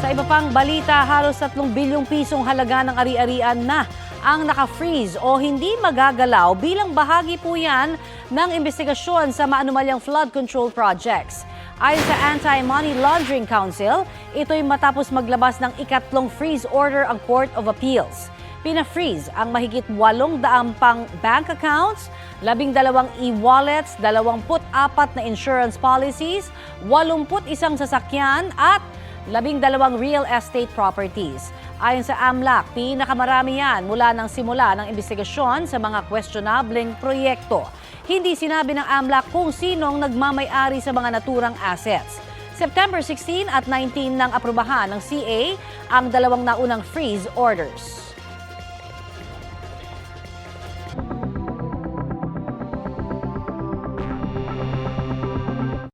Sa iba pang balita, halos 3 bilyong pisong halaga ng ari-arian na ang naka-freeze o hindi magagalaw bilang bahagi po yan ng investigasyon sa maanumalyang flood control projects. Ayon sa Anti-Money Laundering Council, ito'y matapos maglabas ng ikatlong freeze order ang Court of Appeals. Pina-freeze ang mahigit 800 pang bank accounts, 12 e-wallets, 24 na insurance policies, 81 sasakyan at 12 real estate properties. Ayon sa AMLAC, pinakamarami yan mula ng simula ng investigasyon sa mga questionableng proyekto. Hindi sinabi ng AMLAC kung sinong nagmamay-ari sa mga naturang assets. September 16 at 19 nang aprubahan ng CA ang dalawang naunang freeze orders.